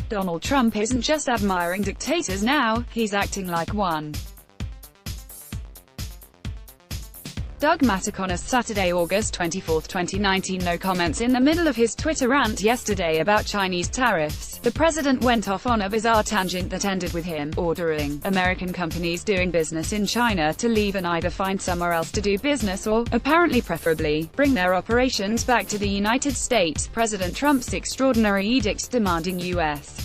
Donald Trump isn't just admiring dictators now, he's acting like one. Doug Mataconis, Saturday, August 24, 2019. No comments. In the middle of his Twitter rant yesterday about Chinese tariffs, the president went off on a bizarre tangent that ended with him ordering American companies doing business in China to leave and either find somewhere else to do business or, apparently preferably, bring their operations back to the United States. President Trump's extraordinary edict demanding U.S.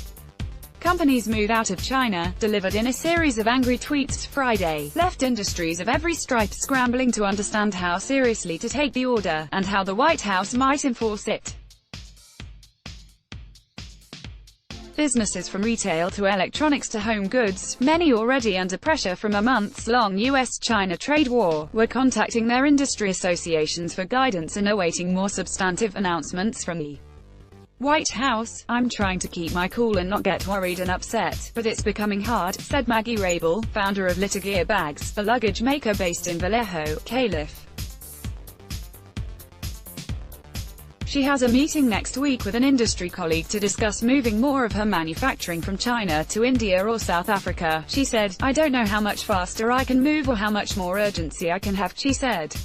companies move out of China, delivered in a series of angry tweets Friday, left industries of every stripe scrambling to understand how seriously to take the order, and how the White House might enforce it. Businesses from retail to electronics to home goods, many already under pressure from a months-long US-China trade war, were contacting their industry associations for guidance and awaiting more substantive announcements from the White House. "I'm trying to keep my cool and not get worried and upset, but it's becoming hard," said Maggie Rabel, founder of Litter Gear Bags, a luggage maker based in Vallejo, Calif. She has a meeting next week with an industry colleague to discuss moving more of her manufacturing from China to India or South Africa. She said, "I don't know how much faster I can move or how much more urgency I can have," she said.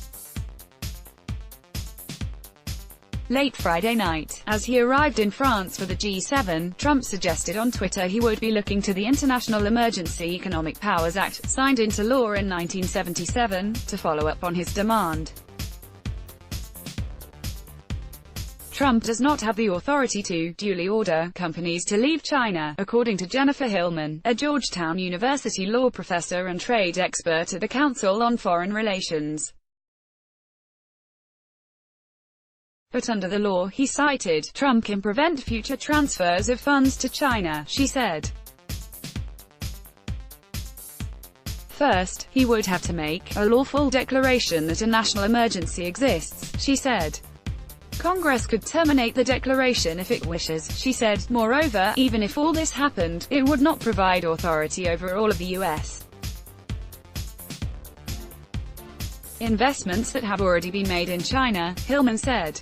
Late Friday night, as he arrived in France for the G7, Trump suggested on Twitter he would be looking to the International Emergency Economic Powers Act, signed into law in 1977, to follow up on his demand. Trump does not have the authority to duly order companies to leave China, according to Jennifer Hillman, a Georgetown University law professor and trade expert at the Council on Foreign Relations. But under the law he cited, Trump can prevent future transfers of funds to China, she said. First, he would have to make a lawful declaration that a national emergency exists, she said. Congress could terminate the declaration if it wishes, she said. Moreover, even if all this happened, it would not provide authority over all of the U.S. investments that have already been made in China, Hillman said.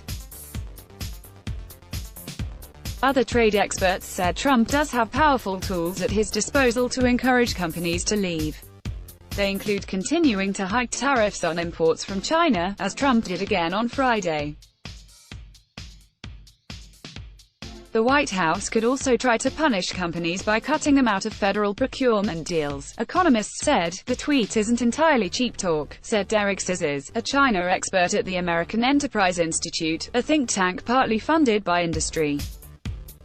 Other trade experts said Trump does have powerful tools at his disposal to encourage companies to leave. They include continuing to hike tariffs on imports from China, as Trump did again on Friday. The White House could also try to punish companies by cutting them out of federal procurement deals, economists said. The tweet isn't entirely cheap talk, said Derek Sizes, a China expert at the American Enterprise Institute, a think tank partly funded by industry.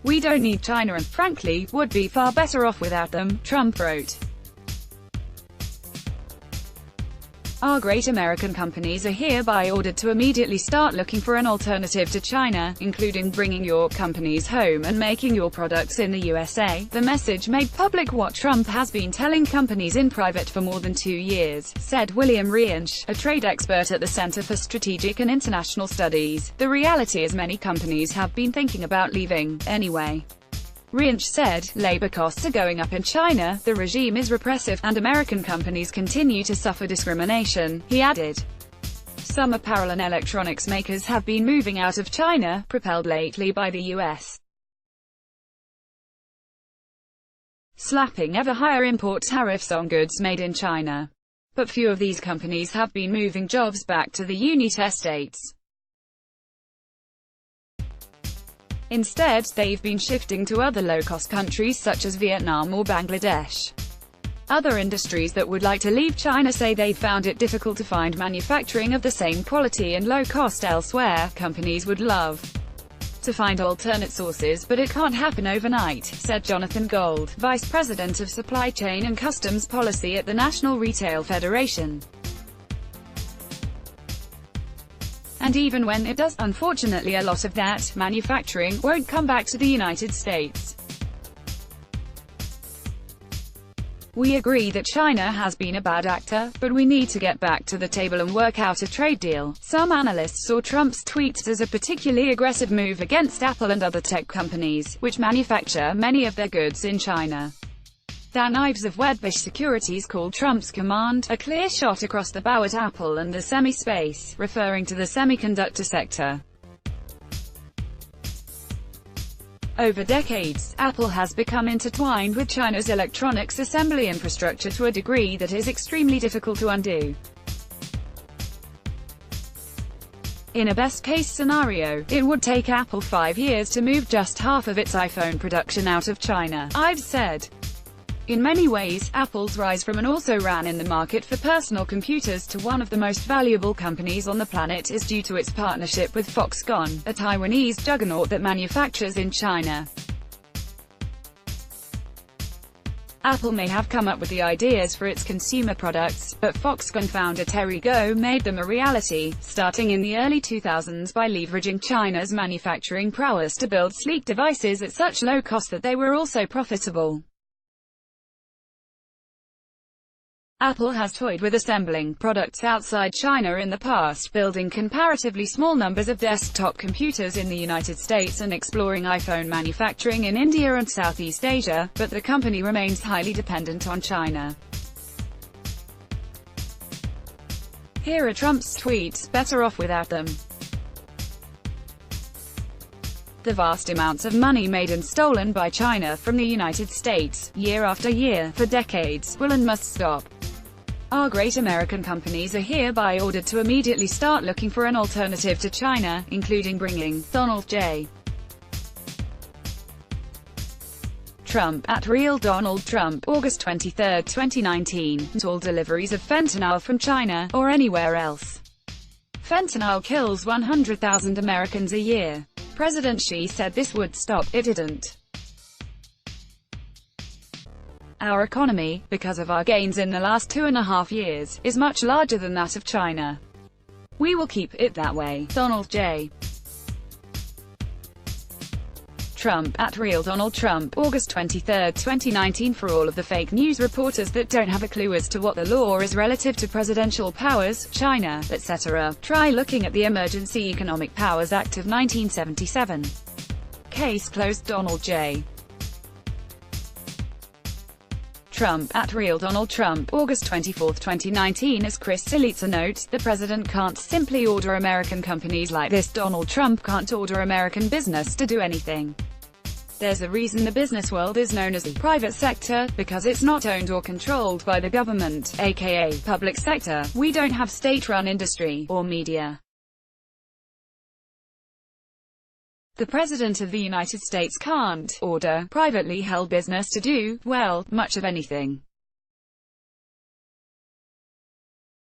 "We don't need China and, frankly, would be far better off without them," Trump wrote. "Our great American companies are hereby ordered to immediately start looking for an alternative to China, including bringing your companies home and making your products in the USA." The message made public what Trump has been telling companies in private for more than 2 years, said William Riensch, a trade expert at the Center for Strategic and International Studies. "The reality is many companies have been thinking about leaving, anyway." Riensch said, "Labor costs are going up in China, the regime is repressive, and American companies continue to suffer discrimination." He added, "Some apparel and electronics makers have been moving out of China, propelled lately by the U.S. slapping ever higher import tariffs on goods made in China. But few of these companies have been moving jobs back to the United States. Instead, they've been shifting to other low-cost countries such as Vietnam or Bangladesh." Other industries that would like to leave China say they found it difficult to find manufacturing of the same quality and low cost elsewhere. "Companies would love to find alternate sources, but it can't happen overnight," said Jonathan Gold, Vice President of Supply Chain and Customs Policy at the National Retail Federation. "And even when it does, unfortunately a lot of that manufacturing won't come back to the United States. We agree that China has been a bad actor, but we need to get back to the table and work out a trade deal." Some analysts saw Trump's tweets as a particularly aggressive move against Apple and other tech companies, which manufacture many of their goods in China. Dan Ives of Wedbush Securities called Trump's command a clear shot across the bow at Apple and the semi-space, referring to the semiconductor sector. Over decades, Apple has become intertwined with China's electronics assembly infrastructure to a degree that is extremely difficult to undo. In a best-case scenario, it would take Apple 5 years to move just half of its iPhone production out of China, Ives said. In many ways, Apple's rise from an also-ran in the market for personal computers to one of the most valuable companies on the planet is due to its partnership with Foxconn, a Taiwanese juggernaut that manufactures in China. Apple may have come up with the ideas for its consumer products, but Foxconn founder Terry Gou made them a reality, starting in the early 2000s by leveraging China's manufacturing prowess to build sleek devices at such low cost that they were also profitable. Apple has toyed with assembling products outside China in the past, building comparatively small numbers of desktop computers in the United States and exploring iPhone manufacturing in India and Southeast Asia, but the company remains highly dependent on China. Here are Trump's tweets: "Better off without them. The vast amounts of money made and stolen by China from the United States, year after year, for decades, will and must stop. Our great American companies are hereby ordered to immediately start looking for an alternative to China, including bringing Donald J. Trump at Real Donald Trump, August 23, 2019, all deliveries of fentanyl from China, or anywhere else. Fentanyl kills 100,000 Americans a year. President Xi said this would stop, it didn't. Our economy, because of our gains in the last 2.5 years, is much larger than that of China. We will keep it that way." Donald J. Trump at Real Donald Trump, August 23, 2019. For all of the fake news reporters that don't have a clue as to what the law is relative to presidential powers, China, etc., try looking at the Emergency Economic Powers Act of 1977. Case closed. Donald J. Trump at Real Donald Trump, August 24, 2019. As Chris Celica notes, the president can't simply order American companies like this. Donald Trump can't order American business to do anything. There's a reason the business world is known as the private sector, because it's not owned or controlled by the government, aka public sector. We don't have state-run industry, or media. The President of the United States can't order privately held business to do, well, much of anything.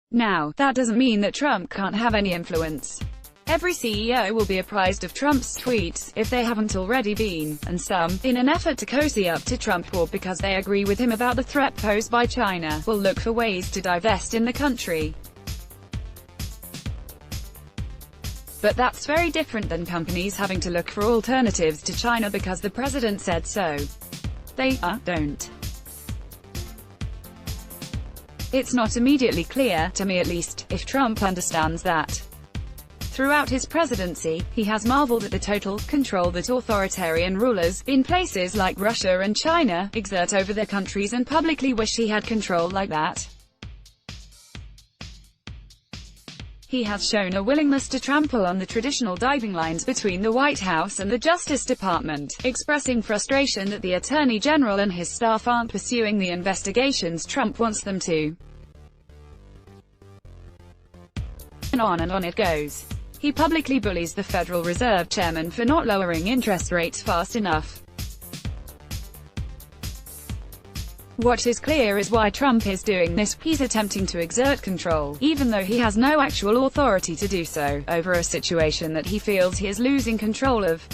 Now, that doesn't mean that Trump can't have any influence. Every CEO will be apprised of Trump's tweets, if they haven't already been, and some, in an effort to cozy up to Trump or because they agree with him about the threat posed by China, will look for ways to divest in the country. But that's very different than companies having to look for alternatives to China because the president said so. They don't. It's not immediately clear, to me at least, if Trump understands that. Throughout his presidency, he has marveled at the total control that authoritarian rulers, in places like Russia and China, exert over their countries and publicly wish he had control like that. He has shown a willingness to trample on the traditional dividing lines between the White House and the Justice Department, expressing frustration that the Attorney General and his staff aren't pursuing the investigations Trump wants them to. And on it goes. He publicly bullies the Federal Reserve Chairman for not lowering interest rates fast enough. What is clear is why Trump is doing this. He's attempting to exert control, even though he has no actual authority to do so, over a situation that he feels he is losing control of.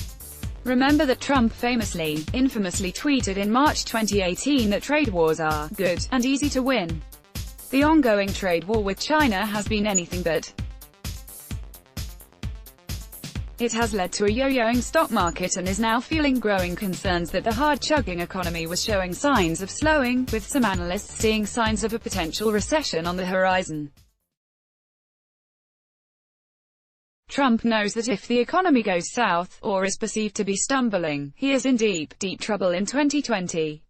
Remember that Trump infamously tweeted in March 2018 that trade wars are good and easy to win. The ongoing trade war with China has been anything but. It has led to a yo-yoing stock market and is now fueling growing concerns that the hard-chugging economy was showing signs of slowing, with some analysts seeing signs of a potential recession on the horizon. Trump knows that if the economy goes south, or is perceived to be stumbling, he is in deep trouble in 2020.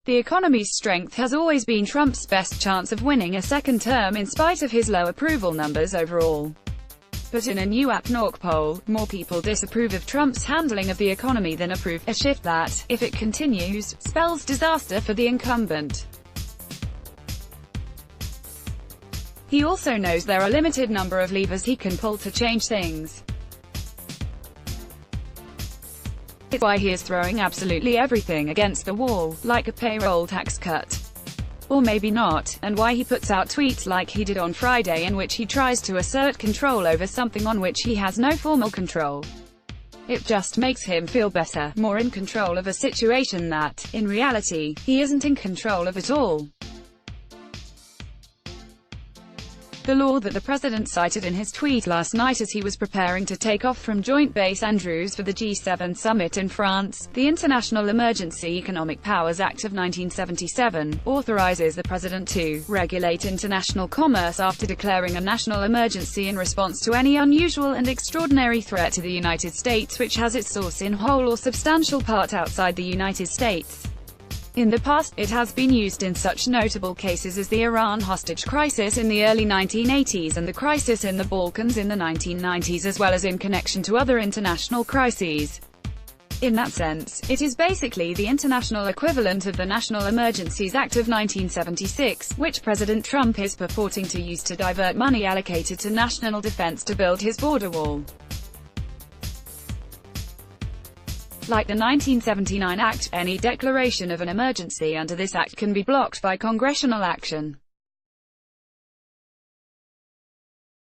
The economy's strength has always been Trump's best chance of winning a second term in spite of his low approval numbers overall. But in a new AppNork poll, more people disapprove of Trump's handling of the economy than approve, a shift that, if it continues, spells disaster for the incumbent. He also knows there are a limited number of levers he can pull to change things. It's why he is throwing absolutely everything against the wall, like a payroll tax cut. Or maybe not, and why he puts out tweets like he did on Friday in which he tries to assert control over something on which he has no formal control. It just makes him feel better, more in control of a situation that, in reality, he isn't in control of at all. The law that the president cited in his tweet last night as he was preparing to take off from Joint Base Andrews for the G7 summit in France, the International Emergency Economic Powers Act of 1977, authorizes the president to regulate international commerce after declaring a national emergency in response to any unusual and extraordinary threat to the United States which has its source in whole or substantial part outside the United States. In the past, it has been used in such notable cases as the Iran hostage crisis in the early 1980s and the crisis in the Balkans in the 1990s, as well as in connection to other international crises. In that sense, it is basically the international equivalent of the National Emergencies Act of 1976, which President Trump is purporting to use to divert money allocated to national defense to build his border wall. Like the 1979 Act, any declaration of an emergency under this act can be blocked by congressional action.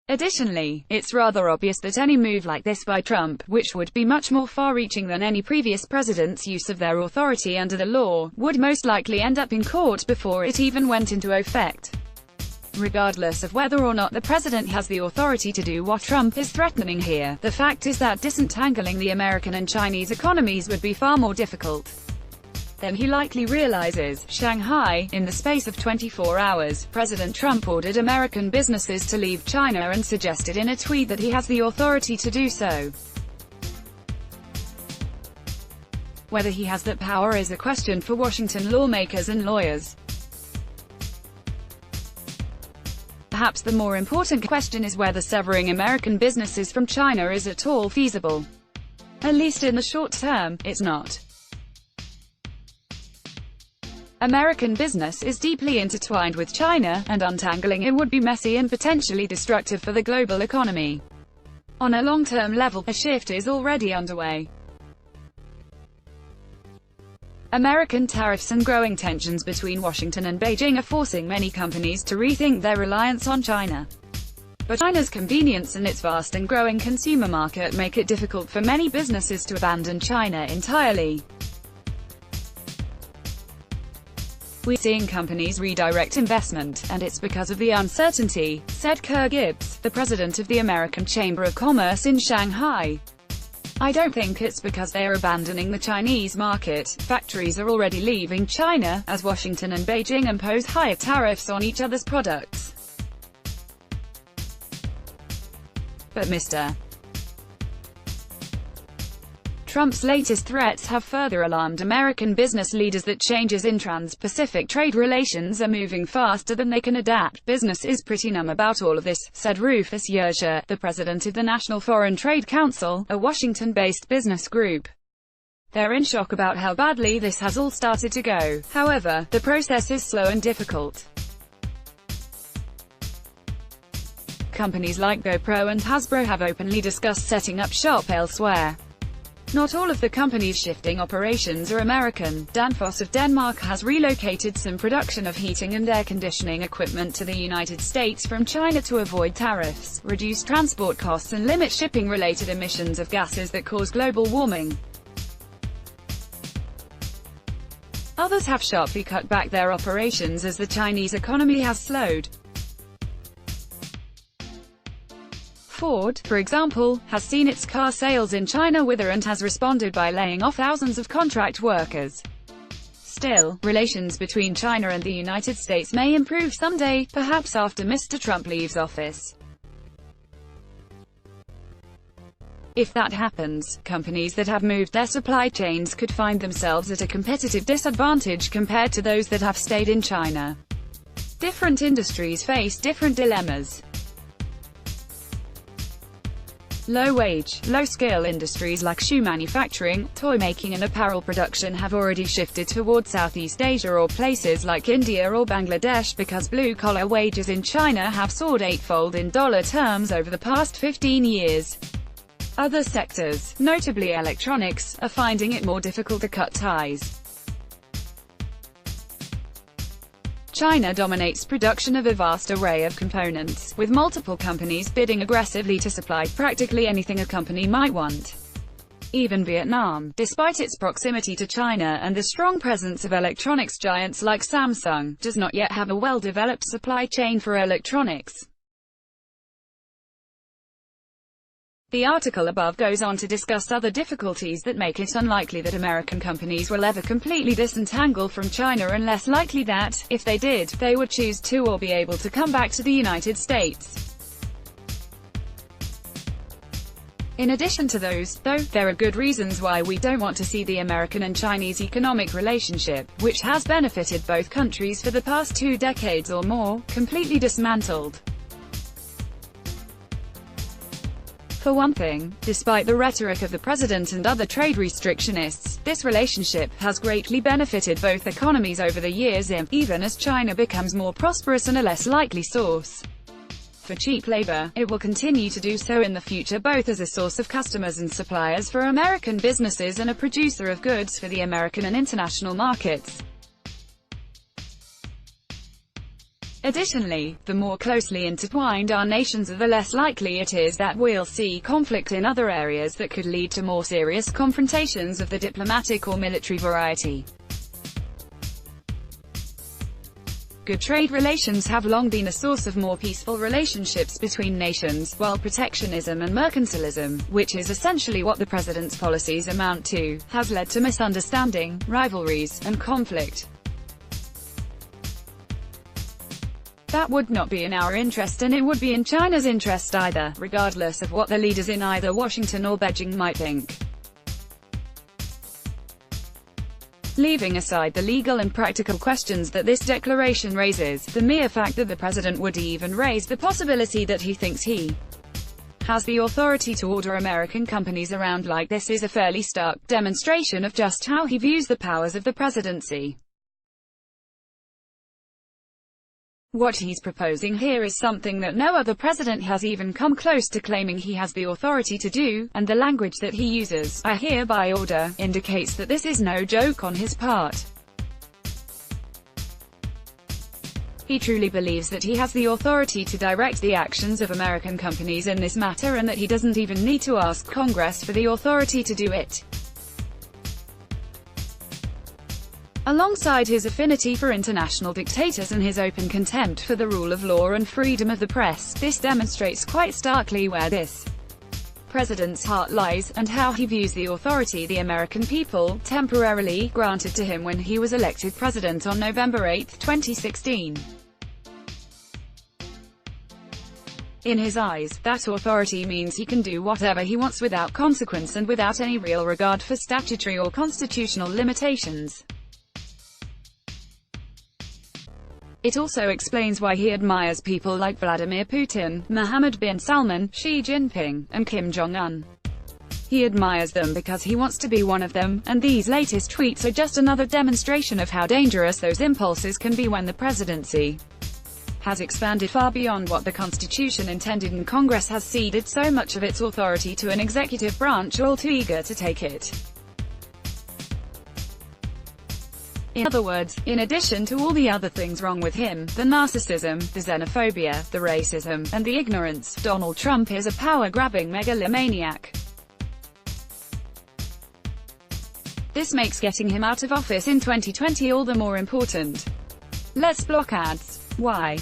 Additionally, it's rather obvious that any move like this by Trump, which would be much more far-reaching than any previous president's use of their authority under the law, would most likely end up in court before it even went into effect. Regardless of whether or not the president has the authority to do what Trump is threatening here, the fact is that disentangling the American and Chinese economies would be far more difficult than he likely realizes. Shanghai. In the space of 24 hours, President Trump ordered American businesses to leave China and suggested in a tweet that he has the authority to do so. Whether he has that power is a question for Washington lawmakers and lawyers. Perhaps the more important question is whether severing American businesses from China is at all feasible. At least in the short term, it's not. American business is deeply intertwined with China, and untangling it would be messy and potentially destructive for the global economy. On a long-term level, a shift is already underway. American tariffs and growing tensions between Washington and Beijing are forcing many companies to rethink their reliance on China. But China's convenience and its vast and growing consumer market make it difficult for many businesses to abandon China entirely. We're seeing companies redirect investment, and it's because of the uncertainty, said Kerr Gibbs, the president of the American Chamber of Commerce in Shanghai. I don't think it's because they are abandoning the Chinese market. Factories are already leaving China, as Washington and Beijing impose higher tariffs on each other's products. But Mr. Trump's latest threats have further alarmed American business leaders that changes in trans-Pacific trade relations are moving faster than they can adapt. Business is pretty numb about all of this, said Rufus Yerscher, the president of the National Foreign Trade Council, a Washington-based business group. They're in shock about how badly this has all started to go. However, the process is slow and difficult. Companies like GoPro and Hasbro have openly discussed setting up shop elsewhere. Not all of the companies shifting operations are American. Danfoss of Denmark has relocated some production of heating and air conditioning equipment to the United States from China to avoid tariffs, reduce transport costs and limit shipping-related emissions of gases that cause global warming. Others have sharply cut back their operations as the Chinese economy has slowed. Ford, for example, has seen its car sales in China wither and has responded by laying off thousands of contract workers. Still, relations between China and the United States may improve someday, perhaps after Mr. Trump leaves office. If that happens, companies that have moved their supply chains could find themselves at a competitive disadvantage compared to those that have stayed in China. Different industries face different dilemmas. Low-wage, low-skill industries like shoe manufacturing, toy making and apparel production have already shifted toward Southeast Asia or places like India or Bangladesh because blue-collar wages in China have soared eightfold in dollar terms over the past 15 years. Other sectors, notably electronics, are finding it more difficult to cut ties. China dominates production of a vast array of components, with multiple companies bidding aggressively to supply practically anything a company might want. Even Vietnam, despite its proximity to China and the strong presence of electronics giants like Samsung, does not yet have a well-developed supply chain for electronics. The article above goes on to discuss other difficulties that make it unlikely that American companies will ever completely disentangle from China and less likely that, if they did, they would choose to or be able to come back to the United States. In addition to those, though, there are good reasons why we don't want to see the American and Chinese economic relationship, which has benefited both countries for the past 2 decades or more, completely dismantled. For one thing, despite the rhetoric of the president and other trade restrictionists, this relationship has greatly benefited both economies over the years, even as China becomes more prosperous and a less likely source for cheap labor. It will continue to do so in the future, both as a source of customers and suppliers for American businesses and a producer of goods for the American and international markets. Additionally, the more closely intertwined our nations are, the less likely it is that we'll see conflict in other areas that could lead to more serious confrontations of the diplomatic or military variety. Good trade relations have long been a source of more peaceful relationships between nations, while protectionism and mercantilism, which is essentially what the president's policies amount to, has led to misunderstanding, rivalries, and conflict. That would not be in our interest, and it would be in China's interest either, regardless of what the leaders in either Washington or Beijing might think. Leaving aside the legal and practical questions that this declaration raises, the mere fact that the president would even raise the possibility that he thinks he has the authority to order American companies around like this is a fairly stark demonstration of just how he views the powers of the presidency. What he's proposing here is something that no other president has even come close to claiming he has the authority to do, and the language that he uses, "I hereby order," indicates that this is no joke on his part. He truly believes that he has the authority to direct the actions of American companies in this matter and that he doesn't even need to ask Congress for the authority to do it. Alongside his affinity for international dictators and his open contempt for the rule of law and freedom of the press, this demonstrates quite starkly where this president's heart lies, and how he views the authority the American people temporarily granted to him when he was elected president on November 8, 2016. In his eyes, that authority means he can do whatever he wants without consequence and without any real regard for statutory or constitutional limitations. It also explains why he admires people like Vladimir Putin, Mohammed bin Salman, Xi Jinping, and Kim Jong-un. He admires them because he wants to be one of them, and these latest tweets are just another demonstration of how dangerous those impulses can be when the presidency has expanded far beyond what the Constitution intended and Congress has ceded so much of its authority to an executive branch all too eager to take it. In other words, in addition to all the other things wrong with him, the narcissism, the xenophobia, the racism, and the ignorance, Donald Trump is a power-grabbing megalomaniac. This makes getting him out of office in 2020 all the more important. Let's block ads. Why?